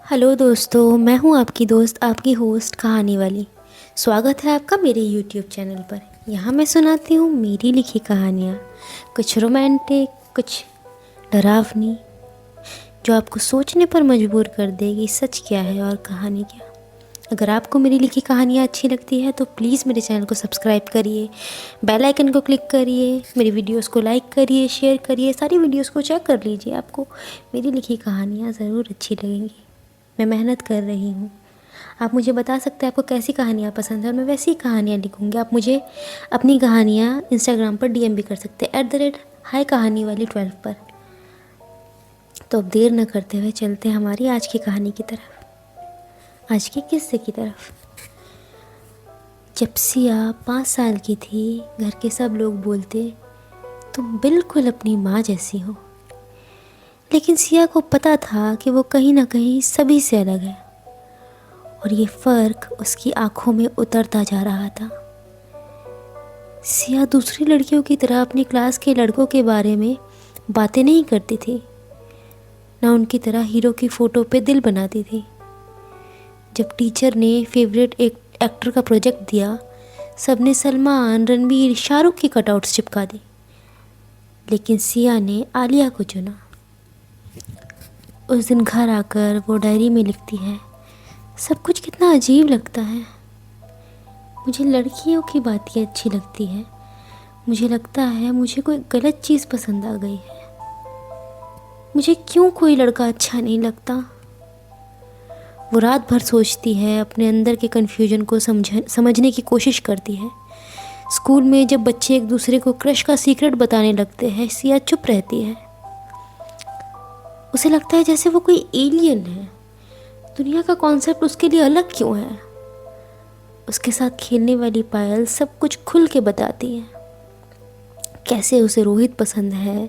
Hello दोस्तों, मैं हूं आपकी दोस्त, आपकी होस्ट कहानी वाली। स्वागत है आपका मेरे यूट्यूब चैनल पर। यहाँ मैं सुनाती हूँ मेरी लिखी कहानियाँ, कुछ रोमांटिक, कुछ डरावनी, जो आपको सोचने पर मजबूर कर देगी सच क्या है और कहानी क्या। अगर आपको मेरी लिखी कहानियाँ अच्छी लगती है तो प्लीज़ मेरे चैनल को सब्सक्राइब करिए, बेल आइकन को क्लिक करिए, मेरी वीडियोस को लाइक करिए, शेयर करिए, सारी वीडियोस को चेक कर लीजिए। आपको मेरी लिखी कहानियाँ ज़रूर अच्छी लगेंगी। मैं मेहनत कर रही हूँ। आप मुझे बता सकते हैं आपको कैसी कहानियाँ पसंद है और मैं वैसी ही कहानियाँ लिखूँगी। आप मुझे अपनी कहानियाँ इंस्टाग्राम पर डीएम भी कर सकते हैं @हाय कहानी वाली 12 पर। तो अब देर न करते हुए चलते हैं हमारी आज की कहानी की तरफ, आज के किस्से की तरफ। जब सिया 5 साल की थी, घर के सब लोग बोलते तुम बिल्कुल अपनी माँ जैसी हो। लेकिन सिया को पता था कि वो कहीं ना कहीं सभी से अलग है और ये फ़र्क उसकी आंखों में उतरता जा रहा था। सिया दूसरी लड़कियों की तरह अपनी क्लास के लड़कों के बारे में बातें नहीं करती थी, ना उनकी तरह हीरो की फ़ोटो पे दिल बनाती थी। जब टीचर ने फेवरेट एक एक्टर का प्रोजेक्ट दिया, सबने सलमान, रणबीर, शाहरुख की कटआउट्स चिपका दी, लेकिन सिया ने आलिया को चुना। उस दिन घर आकर वो डायरी में लिखती है, सब कुछ कितना अजीब लगता है। मुझे लड़कियों की बातें अच्छी लगती है। मुझे लगता है मुझे कोई गलत चीज़ पसंद आ गई है। मुझे क्यों कोई लड़का अच्छा नहीं लगता। वो रात भर सोचती है, अपने अंदर के कन्फ्यूजन को समझने की कोशिश करती है। स्कूल में जब बच्चे एक दूसरे को क्रश का सीक्रेट बताने लगते हैं, सिया चुप रहती है। उसे लगता है जैसे वो कोई एलियन है। दुनिया का कॉन्सेप्ट उसके लिए अलग क्यों है। उसके साथ खेलने वाली पायल सब कुछ खुल के बताती है, कैसे उसे रोहित पसंद है,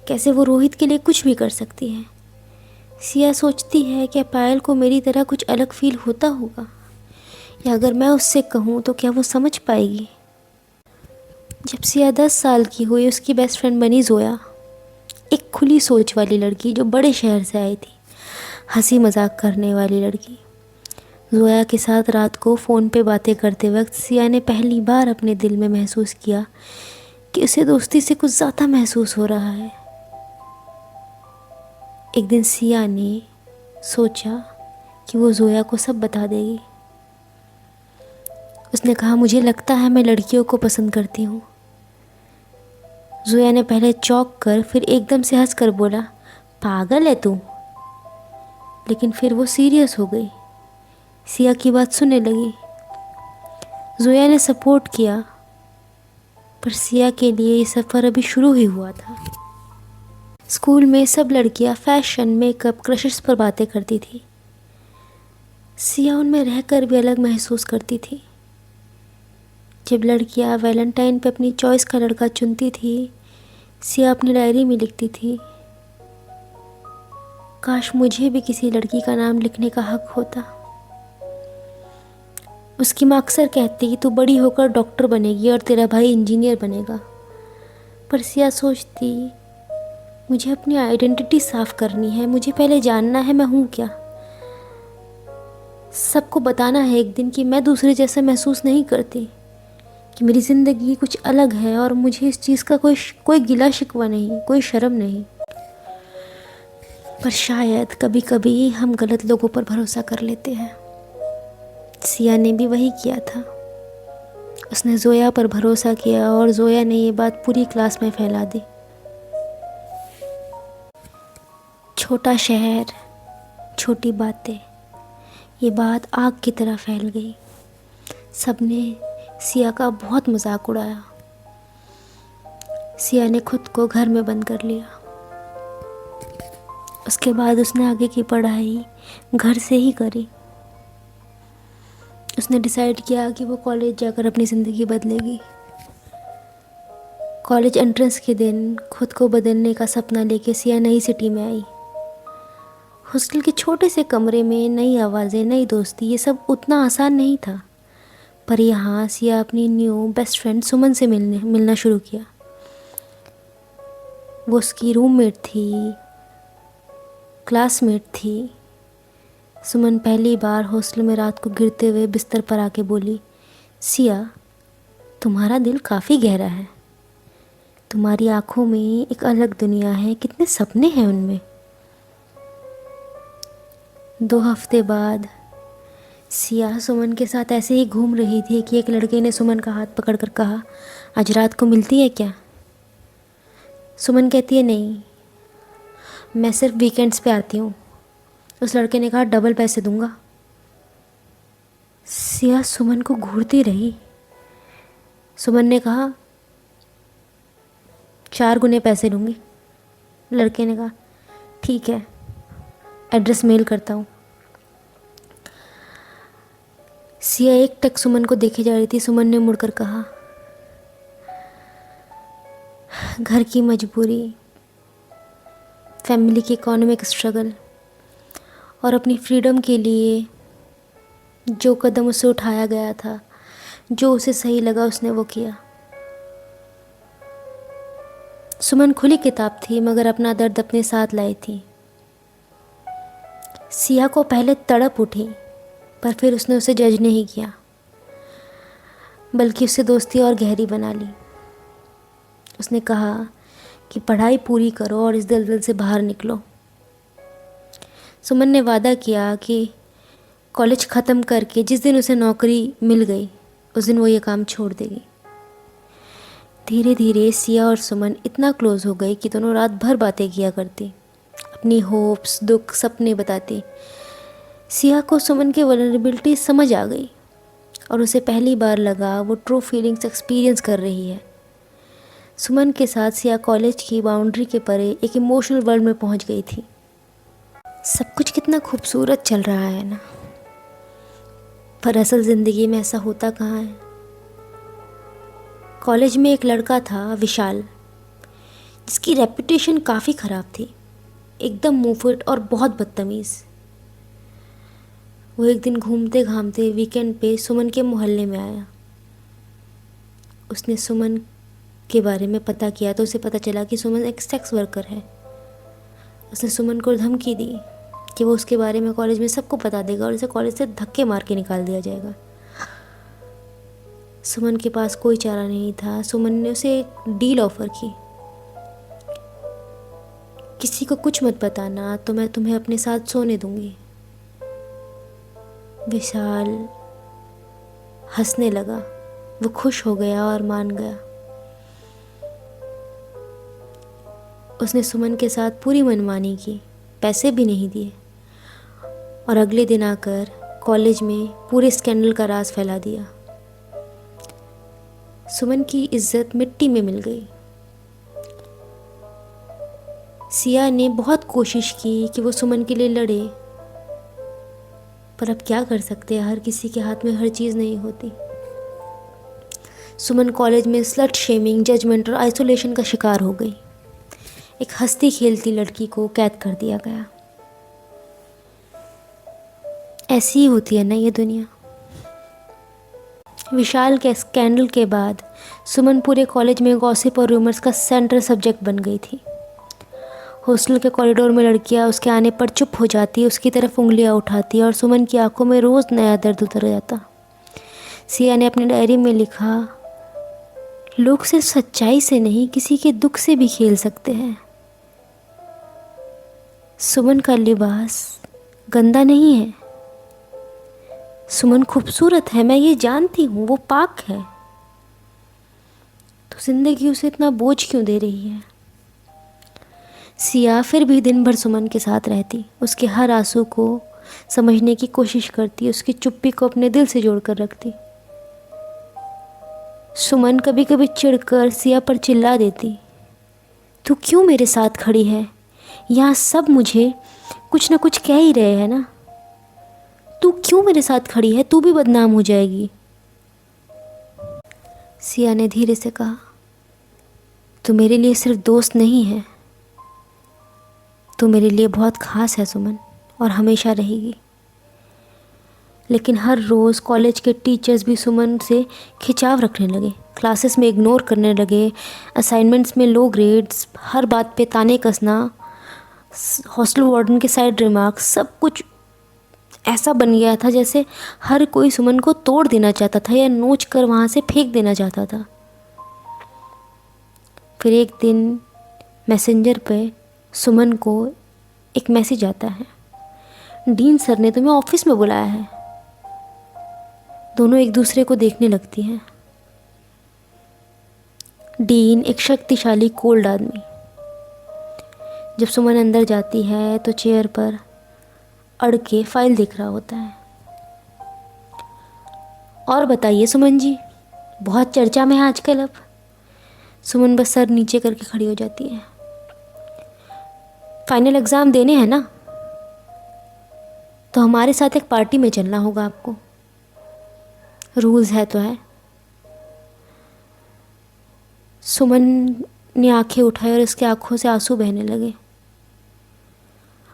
कैसे वो रोहित के लिए कुछ भी कर सकती है। सिया सोचती है क्या पायल को मेरी तरह कुछ अलग फील होता होगा, या अगर मैं उससे कहूँ तो क्या वो समझ पाएगी। जब सिया 10 साल की हुई, उसकी बेस्ट फ्रेंड बनी जोया, एक खुली सोच वाली लड़की जो बड़े शहर से आई थी, हंसी मजाक करने वाली लड़की। जोया के साथ रात को फ़ोन पे बातें करते वक्त सिया ने पहली बार अपने दिल में महसूस किया कि उसे दोस्ती से कुछ ज़्यादा महसूस हो रहा है। एक दिन सिया ने सोचा कि वो जोया को सब बता देगी। उसने कहा, मुझे लगता है मैं लड़कियों को पसंद करती हूँ। जोया ने पहले चौंक कर फिर एकदम से हंस कर बोला, पागल है तू। लेकिन फिर वो सीरियस हो गई, सिया की बात सुनने लगी। जोया ने सपोर्ट किया, पर सिया के लिए ये सफ़र अभी शुरू ही हुआ था। स्कूल में सब लड़कियां फैशन, मेकअप, क्रशेस पर बातें करती थी। सिया उनमें रहकर भी अलग महसूस करती थी। जब लड़कियां वैलेंटाइन पे अपनी चॉइस का लड़का चुनती थी, सिया अपनी डायरी में लिखती थी, काश मुझे भी किसी लड़की का नाम लिखने का हक होता। उसकी माँ अक्सर कहती तू बड़ी होकर डॉक्टर बनेगी और तेरा भाई इंजीनियर बनेगा। पर सिया सोचती, मुझे अपनी आइडेंटिटी साफ करनी है, मुझे पहले जानना है मैं हूँ क्या। सबको बताना है एक दिन कि मैं दूसरे जैसा महसूस नहीं करती, कि मेरी ज़िंदगी कुछ अलग है और मुझे इस चीज़ का कोई गिला शिकवा नहीं, कोई शर्म नहीं। पर शायद कभी कभी हम गलत लोगों पर भरोसा कर लेते हैं। सिया ने भी वही किया था। उसने जोया पर भरोसा किया और जोया ने ये बात पूरी क्लास में फैला दी। छोटा शहर, छोटी बातें, ये बात आग की तरह फैल गई। सबने सिया का बहुत मजाक उड़ाया। सिया ने खुद को घर में बंद कर लिया। उसके बाद उसने आगे की पढ़ाई घर से ही करी। उसने डिसाइड किया कि वो कॉलेज जाकर अपनी ज़िंदगी बदलेगी। कॉलेज एंट्रेंस के दिन खुद को बदलने का सपना लेके सिया नई सिटी में आई। हॉस्टल के छोटे से कमरे में नई आवाज़ें, नई दोस्ती, ये सब उतना आसान नहीं था। पर यहाँ सिया अपनी न्यू बेस्ट फ्रेंड सुमन से मिलना शुरू किया। वो उसकी रूममेट थी, क्लासमेट थी, सुमन पहली बार हॉस्टल में रात को गिरते हुए बिस्तर पर आके बोली, सिया, तुम्हारा दिल काफ़ी गहरा है। तुम्हारी आंखों में एक अलग दुनिया है, कितने सपने हैं उनमें। 2 हफ्ते बाद सिया सुमन के साथ ऐसे ही घूम रही थी कि एक लड़के ने सुमन का हाथ पकड़कर कहा, आज रात को मिलती है क्या? सुमन कहती है, नहीं, मैं सिर्फ वीकेंड्स पे आती हूँ। उस लड़के ने कहा, डबल पैसे दूंगा। सिया सुमन को घूरती रही। सुमन ने कहा, 4 गुने पैसे दूंगी। लड़के ने कहा, ठीक है, एड्रेस मेल करता हूँ। सिया एकटक सुमन को देखे जा रही थी। सुमन ने मुड़कर कहा, घर की मजबूरी, फैमिली की इकोनॉमिक स्ट्रगल और अपनी फ्रीडम के लिए जो कदम उसे उठाया गया था, जो उसे सही लगा, उसने वो किया। सुमन खुली किताब थी, मगर अपना दर्द अपने साथ लाई थी। सिया को पहले तड़प उठी, पर फिर उसने उसे जज नहीं किया, बल्कि उससे दोस्ती और गहरी बना ली। उसने कहा कि पढ़ाई पूरी करो और इस दलदल से बाहर निकलो। सुमन ने वादा किया कि कॉलेज ख़त्म करके जिस दिन उसे नौकरी मिल गई, उस दिन वो ये काम छोड़ देगी। धीरे धीरे सिया और सुमन इतना क्लोज हो गई कि दोनों रात भर बातें किया करती, अपनी होप्स, दुख, सपने बताती। सिया को सुमन की वल्नरेबिलिटी समझ आ गई और उसे पहली बार लगा वो ट्रू फीलिंग्स एक्सपीरियंस कर रही है। सुमन के साथ सिया कॉलेज की बाउंड्री के परे एक इमोशनल वर्ल्ड में पहुंच गई थी। सब कुछ कितना खूबसूरत चल रहा है ना, पर असल ज़िंदगी में ऐसा होता कहाँ है। कॉलेज में एक लड़का था, विशाल, जिसकी रेपुटेशन काफ़ी ख़राब थी, एकदम मुंहफट और बहुत बदतमीज़। वो एक दिन घूमते घामते वीकेंड पे सुमन के मोहल्ले में आया। उसने सुमन के बारे में पता किया तो उसे पता चला कि सुमन एक सेक्स वर्कर है। उसने सुमन को धमकी दी कि वो उसके बारे में कॉलेज में सबको बता देगा और उसे कॉलेज से धक्के मार के निकाल दिया जाएगा। सुमन के पास कोई चारा नहीं था। सुमन ने उसे एक डील ऑफर की, किसी को कुछ मत बताना तो मैं तुम्हें अपने साथ सोने दूंगी। विशाल हंसने लगा, वो खुश हो गया और मान गया। उसने सुमन के साथ पूरी मनमानी की, पैसे भी नहीं दिए और अगले दिन आकर कॉलेज में पूरे स्कैंडल का राज फैला दिया। सुमन की इज्जत मिट्टी में मिल गई। सिया ने बहुत कोशिश की कि वो सुमन के लिए लड़े, पर अब क्या कर सकते हैं, हर किसी के हाथ में हर चीज़ नहीं होती। सुमन कॉलेज में स्लट शेमिंग, जजमेंट और आइसोलेशन का शिकार हो गई। एक हंसती खेलती लड़की को कैद कर दिया गया। ऐसी ही होती है ना ये दुनिया। विशाल के स्कैंडल के बाद सुमन पूरे कॉलेज में गॉसिप और रूमर्स का सेंट्रल सब्जेक्ट बन गई थी। हॉस्टल के कॉरिडोर में लड़कियां उसके आने पर चुप हो जाती, उसकी तरफ उंगलियां उठाती और सुमन की आंखों में रोज़ नया दर्द उतर जाता। सिया ने अपनी डायरी में लिखा, लोग सिर्फ सच्चाई से नहीं, किसी के दुख से भी खेल सकते हैं। सुमन का लिबास गंदा नहीं है, सुमन खूबसूरत है, मैं ये जानती हूँ, वो पाक है। तो जिंदगी उसे इतना बोझ क्यों दे रही है। सिया फिर भी दिन भर सुमन के साथ रहती, उसके हर आंसू को समझने की कोशिश करती, उसकी चुप्पी को अपने दिल से जोड़ कर रखती। सुमन कभी कभी चिढ़कर सिया पर चिल्ला देती, तू क्यों मेरे साथ खड़ी है, यहाँ सब मुझे कुछ ना कुछ कह ही रहे हैं ना, तू क्यों मेरे साथ खड़ी है, तू भी बदनाम हो जाएगी। सिया ने धीरे से कहा, तू मेरे लिए सिर्फ दोस्त नहीं है, तू मेरे लिए बहुत ख़ास है सुमन, और हमेशा रहेगी। लेकिन हर रोज़ कॉलेज के टीचर्स भी सुमन से खिंचाव रखने लगे, क्लासेस में इग्नोर करने लगे, असाइनमेंट्स में लो ग्रेड्स, हर बात पे ताने कसना, हॉस्टल वार्डन के साइड रिमार्क्स, सब कुछ ऐसा बन गया था जैसे हर कोई सुमन को तोड़ देना चाहता था या नोच कर वहाँ से फेंक देना चाहता था। फिर एक दिन मैसेंजर पे सुमन को एक मैसेज आता है, डीन सर ने तुम्हें ऑफिस में बुलाया है। दोनों एक दूसरे को देखने लगती हैं। डीन एक शक्तिशाली कोल्ड आदमी। जब सुमन अंदर जाती है तो चेयर पर अड़ के फाइल देख रहा होता है। और बताइए सुमन जी, बहुत चर्चा में है आजकल। अब सुमन बस सर नीचे करके खड़ी हो जाती है। फाइनल एग्ज़ाम देने हैं ना, तो हमारे साथ एक पार्टी में चलना होगा आपको। रूल्स है तो है। सुमन ने आंखें उठाई और उसकी आंखों से आंसू बहने लगे।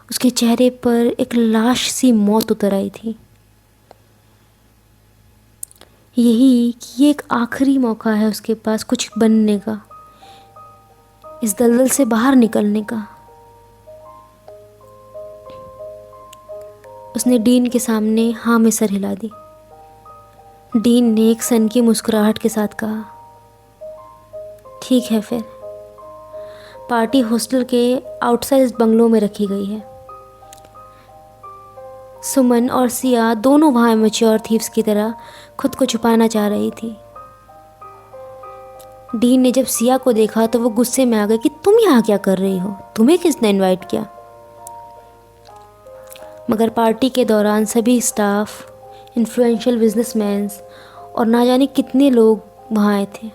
उसके चेहरे पर एक लाश सी मौत उतर आई थी। यही कि ये एक आखिरी मौका है उसके पास कुछ बनने का, इस दलदल से बाहर निकलने का। उसने डीन के सामने हाँ में सर हिला दी। डीन ने एक सन की मुस्कुराहट के साथ कहा, ठीक है फिर। पार्टी हॉस्टल के आउटसाइड बंगलों में रखी गई है। सुमन और सिया दोनों वहाँ एमेच्योर थीव्स की तरह खुद को छुपाना चाह रही थी। डीन ने जब सिया को देखा तो वो गुस्से में आ गए कि तुम यहाँ क्या कर रही हो, तुम्हें किसने इनवाइट किया। मगर पार्टी के दौरान सभी स्टाफ, इन्फ्लुएंशियल बिजनेसमैन और ना जाने कितने लोग वहाँ आए थे।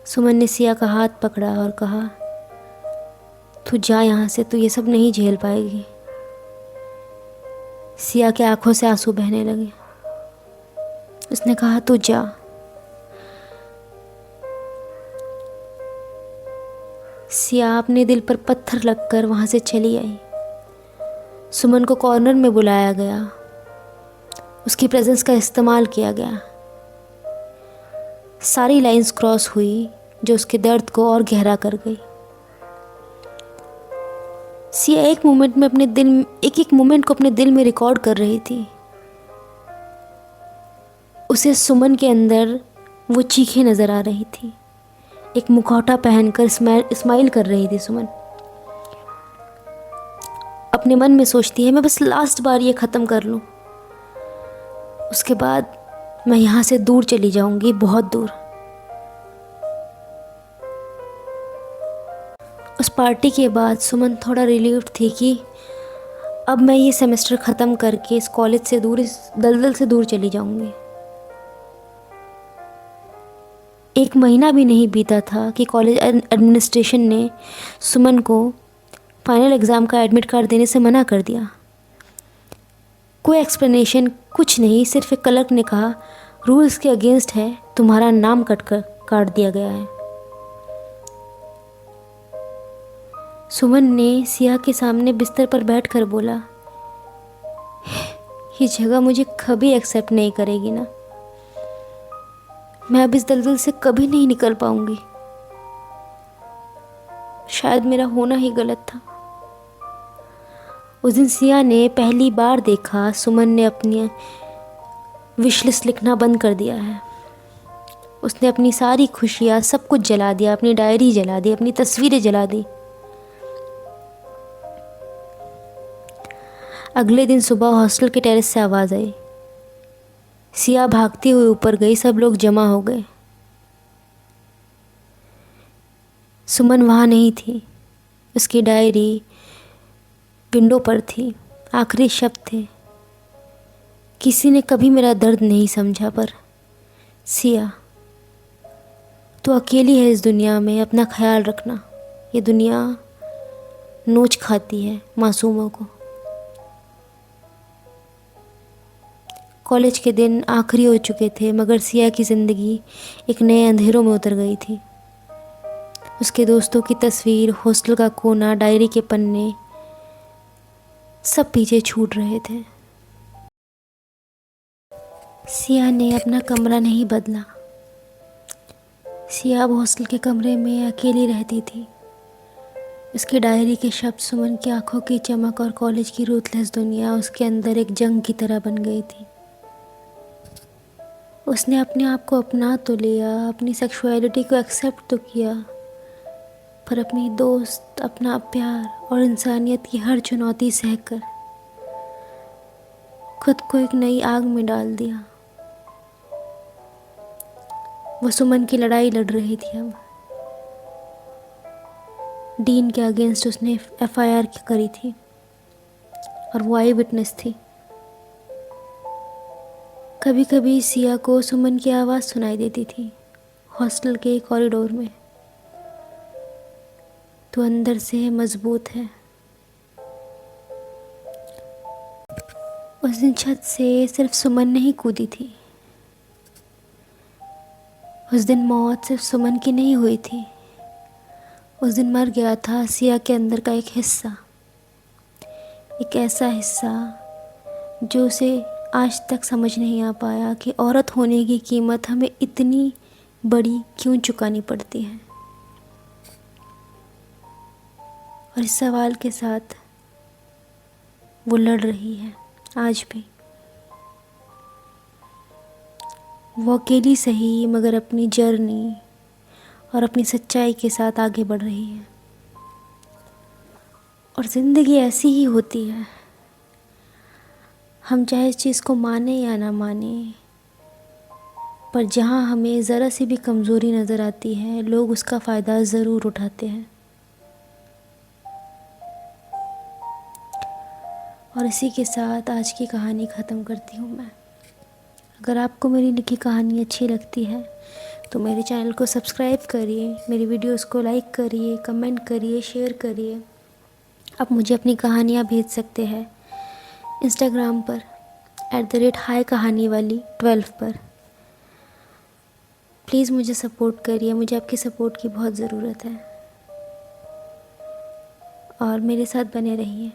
सुमन ने सिया का हाथ पकड़ा और कहा, तू जा यहाँ से, तू ये सब नहीं झेल पाएगी। सिया के आंखों से आंसू बहने लगे। उसने कहा, तू जा। सिया अपने दिल पर पत्थर लगकर वहाँ से चली आई। सुमन को कॉर्नर में बुलाया गया। उसकी प्रेजेंस का इस्तेमाल किया गया। सारी लाइंस क्रॉस हुई जो उसके दर्द को और गहरा कर गई। सिया एक मोमेंट में अपने दिल, एक मोमेंट को अपने दिल में रिकॉर्ड कर रही थी। उसे सुमन के अंदर वो चीखें नज़र आ रही थी। एक मुखौटा पहनकर स्माइल कर रही थी सुमन। अपने मन में सोचती है, मैं बस लास्ट बार ये ख़त्म कर लूँ, उसके बाद मैं यहाँ से दूर चली जाऊँगी, बहुत दूर। उस पार्टी के बाद सुमन थोड़ा रिलीव्ड थी कि अब मैं ये सेमेस्टर ख़त्म करके इस कॉलेज से दूर, इस दलदल से दूर चली जाऊँगी। एक महीना भी नहीं बीता था कि कॉलेज एडमिनिस्ट्रेशन ने सुमन को फाइनल एग्ज़ाम का एडमिट कार्ड देने से मना कर दिया। कोई एक्सप्लेनेशन कुछ नहीं, सिर्फ एक क्लर्क ने कहा, रूल्स के अगेंस्ट है, तुम्हारा नाम काट दिया गया है। सुमन ने सिया के सामने बिस्तर पर बैठकर बोला, ये जगह मुझे कभी एक्सेप्ट नहीं करेगी ना, मैं अब इस दलदल से कभी नहीं निकल पाऊंगी। शायद मेरा होना ही गलत था। उस दिन सिया ने पहली बार देखा सुमन ने अपनी विश लिस्ट लिखना बंद कर दिया है। उसने अपनी सारी खुशियाँ, सब कुछ जला दिया, अपनी डायरी जला दी, अपनी तस्वीरें जला दी। अगले दिन सुबह हॉस्टल के टेरेस से आवाज़ आई। सिया भागती हुई ऊपर गई। सब लोग जमा हो गए। सुमन वहाँ नहीं थी। उसकी डायरी विंडो पर थी। आखिरी शब्द थे, किसी ने कभी मेरा दर्द नहीं समझा, पर सिया तू अकेली है इस दुनिया में, अपना ख्याल रखना। ये दुनिया नोच खाती है मासूमों को। कॉलेज के दिन आखिरी हो चुके थे, मगर सिया की ज़िंदगी एक नए अंधेरों में उतर गई थी। उसके दोस्तों की तस्वीर, हॉस्टल का कोना, डायरी के पन्ने, सब पीछे छूट रहे थे। सिया ने अपना कमरा नहीं बदला। सिया अब हॉस्टल के कमरे में अकेली रहती थी। उसकी डायरी के शब्द, सुमन की आंखों की चमक और कॉलेज की रूथलेस दुनिया उसके अंदर एक जंग की तरह बन गई थी। उसने अपने आप को अपना तो लिया, अपनी सेक्सुअलिटी को एक्सेप्ट तो किया, पर अपनी दोस्त, अपना प्यार और इंसानियत की हर चुनौती सहकर खुद को एक नई आग में डाल दिया। वो सुमन की लड़ाई लड़ रही थी अब। डीन के अगेंस्ट उसने एफआईआर करी थी और वो आई विटनेस थी। कभी कभी सिया को सुमन की आवाज़ सुनाई देती थी हॉस्टल के कॉरिडोर में। तो अंदर से मजबूत है। उस दिन छत से सिर्फ सुमन नहीं कूदी थी। उस दिन मौत सिर्फ सुमन की नहीं हुई थी। उस दिन मर गया था सिया के अंदर का एक हिस्सा, एक ऐसा हिस्सा जो उसे आज तक समझ नहीं आ पाया कि औरत होने की कीमत हमें इतनी बड़ी क्यों चुकानी पड़ती है। और इस सवाल के साथ वो लड़ रही है आज भी। वो अकेली सही मगर अपनी जर्नी और अपनी सच्चाई के साथ आगे बढ़ रही है। और ज़िंदगी ऐसी ही होती है, हम चाहे इस चीज़ को माने या ना माने, पर जहाँ हमें ज़रा सी भी कमज़ोरी नज़र आती है लोग उसका फ़ायदा ज़रूर उठाते हैं। और इसी के साथ आज की कहानी ख़त्म करती हूँ मैं। अगर आपको मेरी लिखी कहानी अच्छी लगती है तो मेरे चैनल को सब्सक्राइब करिए, मेरी वीडियोस को लाइक करिए, कमेंट करिए, शेयर करिए। आप मुझे अपनी कहानियाँ भेज सकते हैं इंस्टाग्राम पर @hi कहानी वाली 12 पर। प्लीज़ मुझे सपोर्ट करिए, मुझे आपकी सपोर्ट की बहुत ज़रूरत है और मेरे साथ बने रहिए।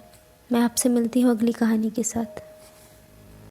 मैं आपसे मिलती हूँ अगली कहानी के साथ।